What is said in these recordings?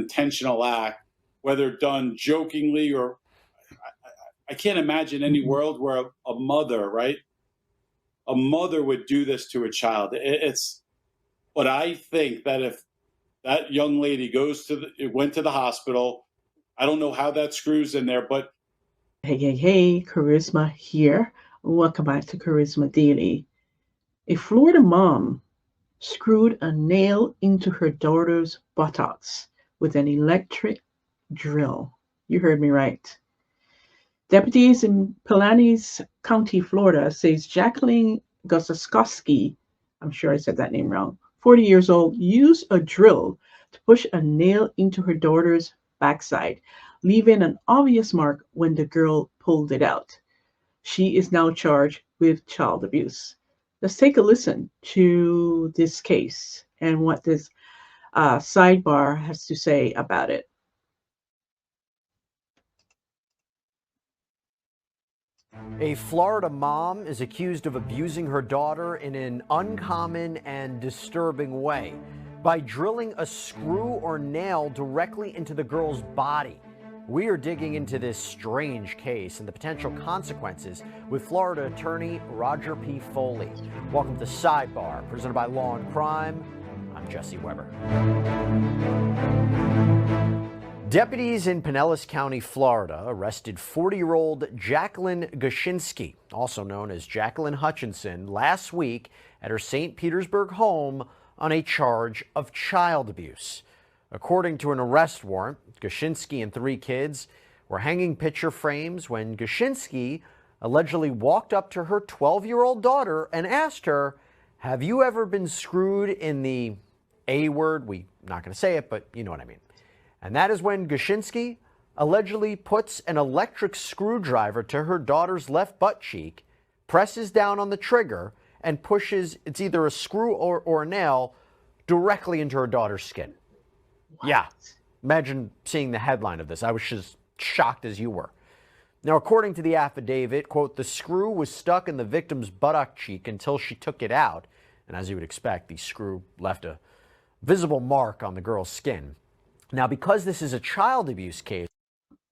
intentional act, whether done jokingly or I can't imagine any world where a mother, right? A mother would do this to a child. But I think that if that young lady went to the hospital, I don't know how that screws in there, but Hey, Kharisma here. Welcome back to Kharisma Daily. A Florida mom screwed a nail into her daughter's buttocks with an electric drill. You heard me right. Deputies in Pinellas County, Florida, says Jaclyn Goszczynski, I'm sure I said that name wrong, 40 years old, used a drill to push a nail into her daughter's backside, leaving an obvious mark when the girl pulled it out. She is now charged with child abuse. Let's take a listen to this case and what this sidebar has to say about it. A Florida mom is accused of abusing her daughter in an uncommon and disturbing way by drilling a screw or nail directly into the girl's body. We are digging into this strange case and the potential consequences with Florida attorney Roger P. Foley. Welcome to Sidebar, presented by Law&Crime. I'm Jesse Weber. Deputies in Pinellas County, Florida, arrested 40-year-old Jaclyn Goszczynski, also known as Jaclyn Hutchinson, last week at her St. Petersburg home on a charge of child abuse. According to an arrest warrant, Goszczynski and 3 kids were hanging picture frames when Goszczynski allegedly walked up to her 12-year-old daughter and asked her, "Have you ever been screwed in the A word?" We're not going to say it, but you know what I mean. And that is when Goszczynski allegedly puts an electric screwdriver to her daughter's left butt cheek, presses down on the trigger, and pushes, it's either a screw or a nail, directly into her daughter's skin. What? Yeah. Imagine seeing the headline of this. I was just shocked as you were. Now, according to the affidavit, quote, the screw was stuck in the victim's buttock cheek until she took it out. And as you would expect, the screw left a visible mark on the girl's skin. Now, because this is a child abuse case,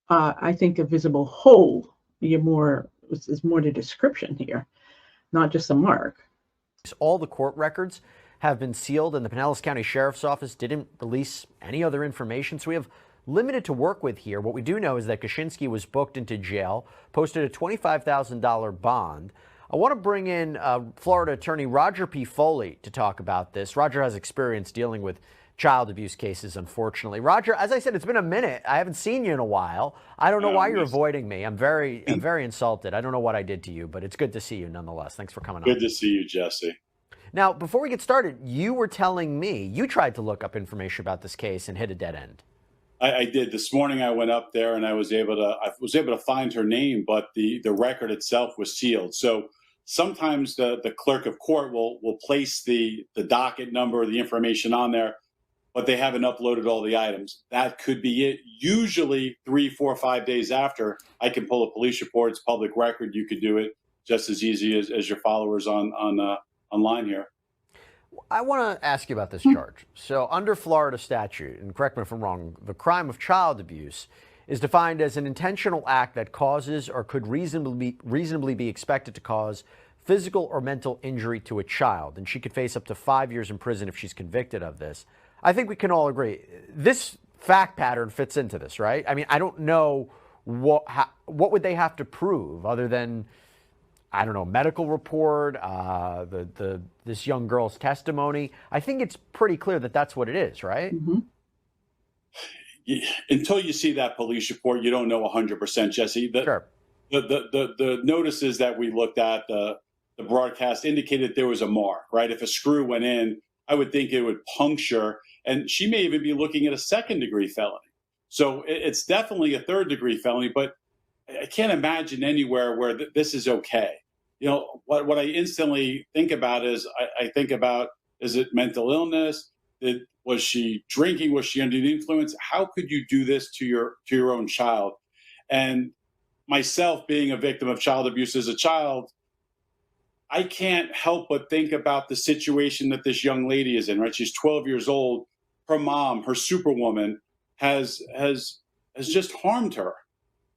I think a visible hole is more the description here, not just a mark. All the court records have been sealed, and the Pinellas County Sheriff's Office didn't release any other information, so we have limited to work with here. What we do know is that Goszczynski was booked into jail, posted a $25,000 bond. I want to bring in Florida attorney Roger P. Foley to talk about this. Roger has experience dealing with child abuse cases, unfortunately. Roger, as I said, it's been a minute. I haven't seen you in a while. I don't know why you're avoiding me. I'm very insulted. I don't know what I did to you, but it's good to see you nonetheless. Thanks for coming on. Good to see you, Jesse. Now, before we get started, you were telling me you tried to look up information about this case and hit a dead end. I did. This morning I went up there and I was able to find her name, but the record itself was sealed. So sometimes the clerk of court will place the docket number, the information on there, but they haven't uploaded all the items. That could be it. Usually 3, 4, 5 days after, I can pull a police report. It's public record. You could do it just as easy as your followers online here. I want to ask you about this charge. So under Florida statute, and correct me if I'm wrong, the crime of child abuse is defined as an intentional act that causes or could reasonably be expected to cause physical or mental injury to a child. And she could face up to 5 years in prison if she's convicted of this. I think we can all agree this fact pattern fits into this, right? I mean, I don't know what would they have to prove other than, I don't know, medical report, this young girl's testimony. I think it's pretty clear that that's what it is, right? Mm-hmm. Until you see that police report, you don't know 100%, Jesse. Sure. The notices that we looked at, the broadcast indicated there was a mark, right? If a screw went in, I would think it would puncture, and she may even be looking at a second-degree felony. So it's definitely a third-degree felony, but I can't imagine anywhere where this is okay. You know, what I instantly think about is, I think about, is it mental illness? Was she drinking? Was she under the influence? How could you do this to your own child? And myself being a victim of child abuse as a child, I can't help but think about the situation that this young lady is in, right? She's 12 years old. Her mom, her superwoman, has just harmed her.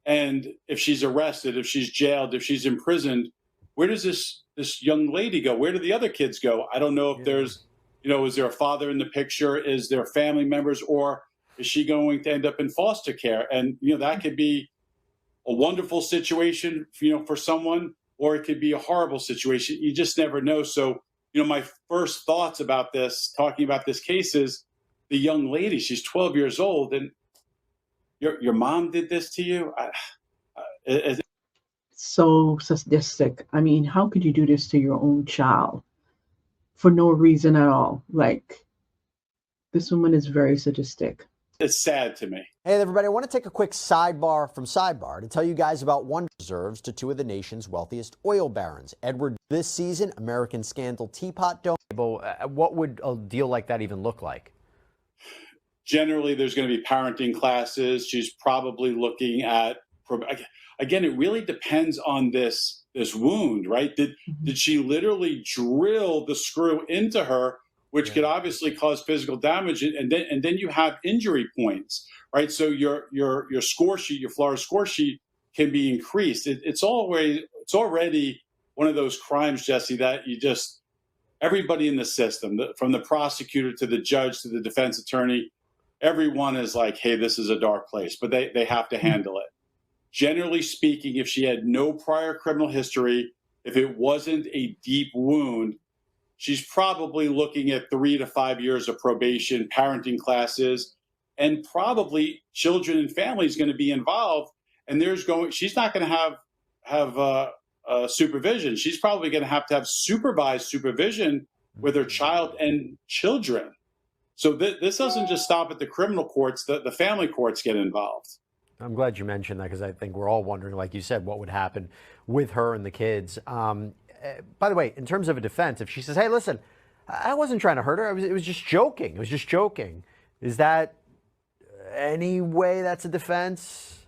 And if she's arrested, if she's jailed, if she's imprisoned, where does this young lady go? Where do the other kids go? I don't know if there's, is there a father in the picture? Is there family members, or is she going to end up in foster care? And that could be a wonderful situation, for someone, or it could be a horrible situation. You just never know. So, my first thoughts about this, talking about this case, is the young lady. She's 12 years old, and your mom did this to you. So sadistic. I mean, how could you do this to your own child for no reason at all? Like, this woman is very sadistic. It's sad to me. Hey, everybody, I want to take a quick sidebar from Sidebar to tell you guys about one reserves to two of the nation's wealthiest oil barons. Edward, this season, American Scandal Teapot Dome. What would a deal like that even look like? Generally, there's going to be parenting classes. She's probably looking at, again, it really depends on this wound, right? Did she literally drill the screw into her, which could obviously cause physical damage, and then you have injury points, right? So your score sheet, your Florida score sheet, can be increased. It's already one of those crimes, Jesse, that everybody in the system, from the prosecutor to the judge to the defense attorney, everyone is like, hey, this is a dark place, but they have to handle it. Generally speaking, if she had no prior criminal history, if it wasn't a deep wound, she's probably looking at 3 to 5 years of probation, parenting classes, and probably children and families going to be involved. And she's not going to have supervision. She's probably going to have supervised supervision with her child and children. So this doesn't just stop at the criminal courts. The family courts get involved. I'm glad you mentioned that, because I think we're all wondering, like you said, what would happen with her and the kids. By the way, in terms of a defense, if she says, hey, listen, I wasn't trying to hurt her. It was just joking. It was just joking. Is that any way that's a defense?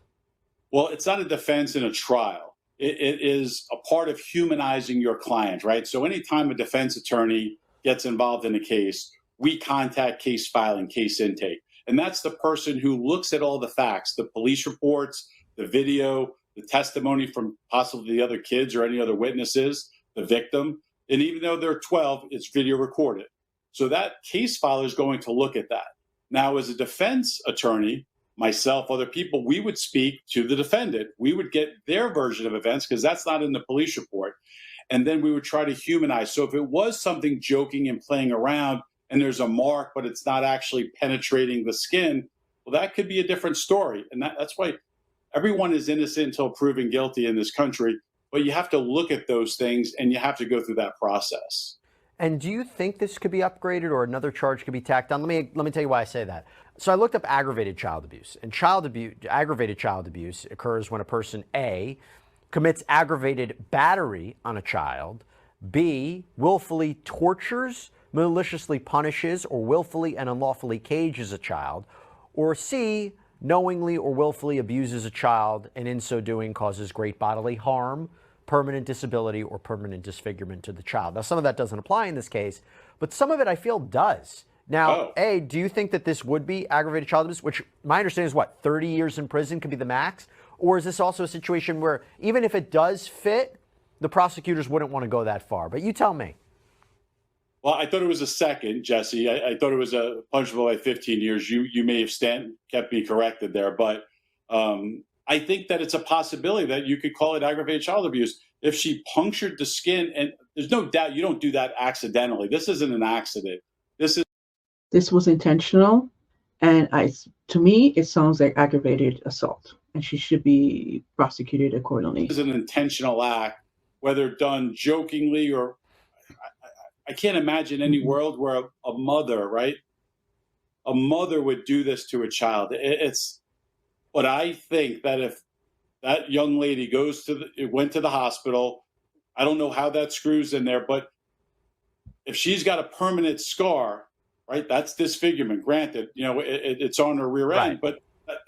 Well, it's not a defense in a trial. It is a part of humanizing your client, right? So anytime a defense attorney gets involved in a case, we contact case filing, case intake. And that's the person who looks at all the facts, the police reports, the video, the testimony from possibly the other kids or any other witnesses, the victim. And even though they're 12, it's video recorded. So that case filer is going to look at that. Now, as a defense attorney, myself, other people, we would speak to the defendant. We would get their version of events, because that's not in the police report. And then we would try to humanize. So if it was something joking and playing around and there's a mark, but it's not actually penetrating the skin, well, that could be a different story. And that's why everyone is innocent until proven guilty in this country. But you have to look at those things, and you have to go through that process. And do you think this could be upgraded, or another charge could be tacked on? Let me tell you why I say that. So I looked up aggravated child abuse. And aggravated child abuse occurs when a person, A, commits aggravated battery on a child, B, willfully tortures, maliciously punishes, or willfully and unlawfully cages a child, or C, knowingly or willfully abuses a child, and in so doing causes great bodily harm, permanent disability, or permanent disfigurement to the child. Now, some of that doesn't apply in this case, but some of it I feel does. Now, A, do you think that this would be aggravated child abuse, which my understanding is 30 years in prison could be the max? Or is this also a situation where even if it does fit, the prosecutors wouldn't want to go that far? But you tell me. Well, I thought it was a second, Jesse. I thought it was a punishable by 15 years. You may have kept me corrected there, but I think that it's a possibility that you could call it aggravated child abuse. If she punctured the skin, and there's no doubt you don't do that accidentally. This isn't an accident. This was intentional, and to me, it sounds like aggravated assault, and she should be prosecuted accordingly. This is an intentional act, whether done jokingly or. I can't imagine any world where a mother, right? A mother would do this to a child. But I think that if that young lady went to the hospital, I don't know how that screws in there, but if she's got a permanent scar, right? That's disfigurement. Granted, it's on her rear end, but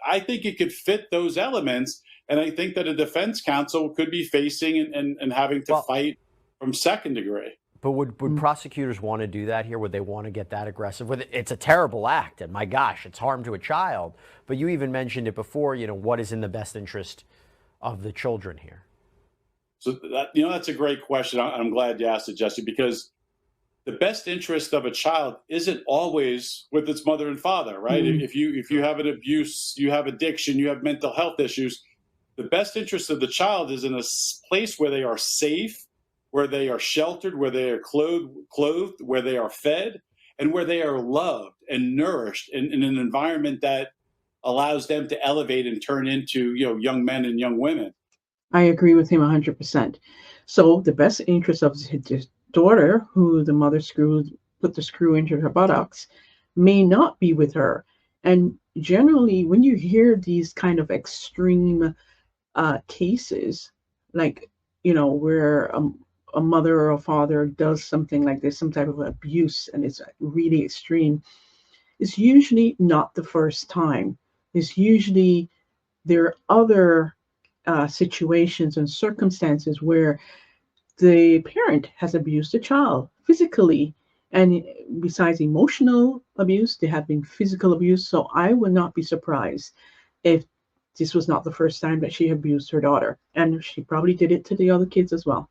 I think it could fit those elements. And I think that a defense counsel could be facing and having to fight from second degree. But would prosecutors want to do that here? Would they want to get that aggressive with it? It's a terrible act, and my gosh, it's harm to a child. But you even mentioned it before, what is in the best interest of the children here? So that's a great question. I'm glad you asked it, Jesse, because the best interest of a child isn't always with its mother and father, right? Mm-hmm. If you have an abuse, you have addiction, you have mental health issues, the best interest of the child is in a place where they are safe, where they are sheltered, where they are clothed, where they are fed, and where they are loved and nourished in an environment that allows them to elevate and turn into young men and young women. I agree with him 100%. So the best interest of his daughter, who the mother put the screw into her buttocks, may not be with her. And generally, when you hear these kind of extreme cases, like where a mother or a father does something like this, some type of abuse, and it's really extreme, it's usually not the first time. It's usually there are other situations and circumstances where the parent has abused the child physically, and besides emotional abuse, there have been physical abuse. So I would not be surprised if this was not the first time that she abused her daughter, and she probably did it to the other kids as well.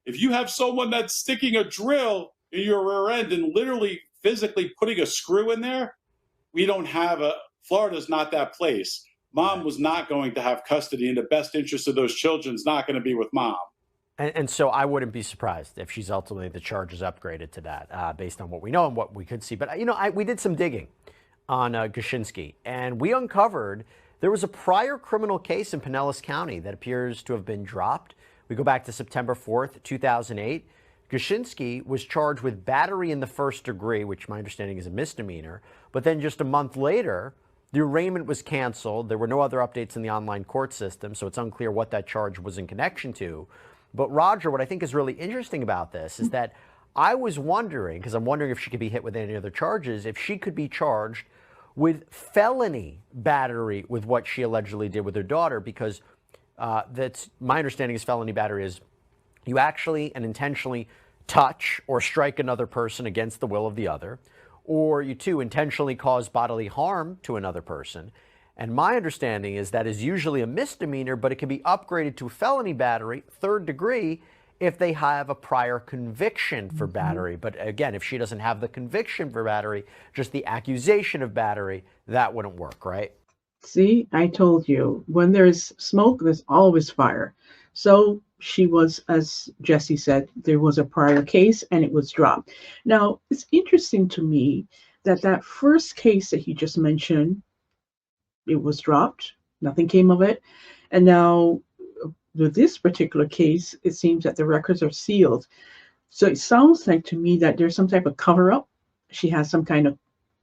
If you have someone that's sticking a drill in your rear end and literally physically putting a screw in there, Florida's not that place. Mom was not going to have custody, and the best interest of those children is not going to be with mom. And so I wouldn't be surprised if she's ultimately the charges upgraded to that, based on what we know and what we could see. But we did some digging on Goszczynski, and we uncovered there was a prior criminal case in Pinellas County that appears to have been dropped. We go back to September 4th, 2008. Goszczynski was charged with battery in the first degree, which my understanding is a misdemeanor. But then just a month later, the arraignment was canceled. There were no other updates in the online court system, so it's unclear what that charge was in connection to. But Roger, what I think is really interesting about this is that I was wondering, because I'm wondering if she could be hit with any other charges, if she could be charged with felony battery with what she allegedly did with her daughter, because that's my understanding is felony battery is you actually and intentionally touch or strike another person against the will of the other, or you too intentionally cause bodily harm to another person. And my understanding is that is usually a misdemeanor, but it can be upgraded to felony battery, third degree, if they have a prior conviction for battery. But again, if she doesn't have the conviction for battery, just the accusation of battery, that wouldn't work, right? See, I told you, when there's smoke, there's always fire. So she was, as Jesse said, there was a prior case and it was dropped. Now, it's interesting to me that first case that he just mentioned, it was dropped. Nothing came of it. And now with this particular case, it seems that the records are sealed. So it sounds like to me that there's some type of cover-up. She has some kind of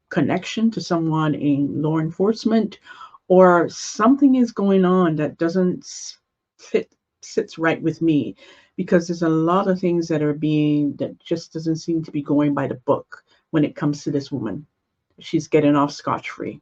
connection to someone in law enforcement, or something is going on that doesn't sits right with me, because there's a lot of things that just doesn't seem to be going by the book when it comes to this woman. She's getting off scotch-free.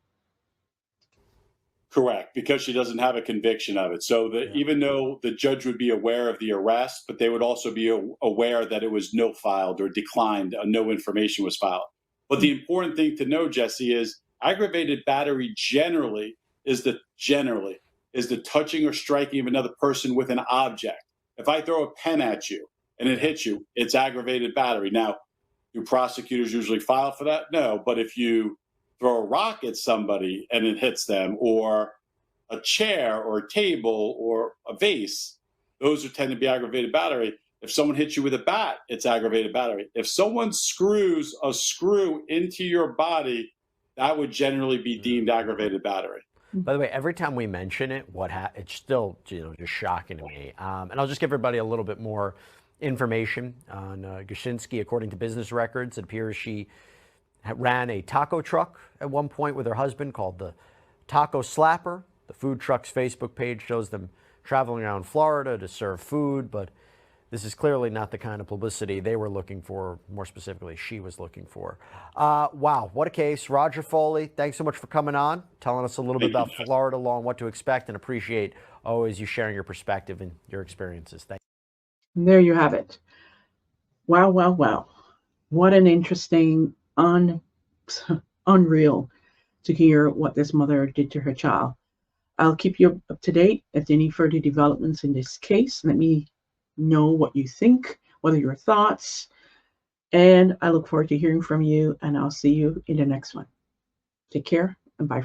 Correct, because she doesn't have a conviction of it. So even though the judge would be aware of the arrest, but they would also be aware that it was no filed or declined, no information was filed. But the important thing to know, Jesse, is aggravated battery generally is the touching or striking of another person with an object. If I throw a pen at you and it hits you, it's aggravated battery. Now, do prosecutors usually file for that? No, but if you throw a rock at somebody and it hits them, or a chair or a table or a vase, those tend to be aggravated battery. If someone hits you with a bat, it's aggravated battery. If someone screws a screw into your body, that would generally be deemed aggravated battery. By the way, every time we mention it, it's still just shocking to me. And I'll just give everybody a little bit more information on Goszczynski. According to business records, it appears she ran a taco truck at one point with her husband called the Taco Slapper. The food truck's Facebook page shows them traveling around Florida to serve food, but this is clearly not the kind of publicity they were looking for, more specifically, she was looking for. Wow, what a case. Roger Foley, thanks so much for coming on, telling us a little bit about Florida law and what to expect, and appreciate always you sharing your perspective and your experiences. Thank you. There you have it. Wow, wow, wow. What an interesting, unreal to hear what this mother did to her child. I'll keep you up to date if any further developments in this case. Let me know what you think, what are your thoughts, and I look forward to hearing from you, and I'll see you in the next one. Take care and bye.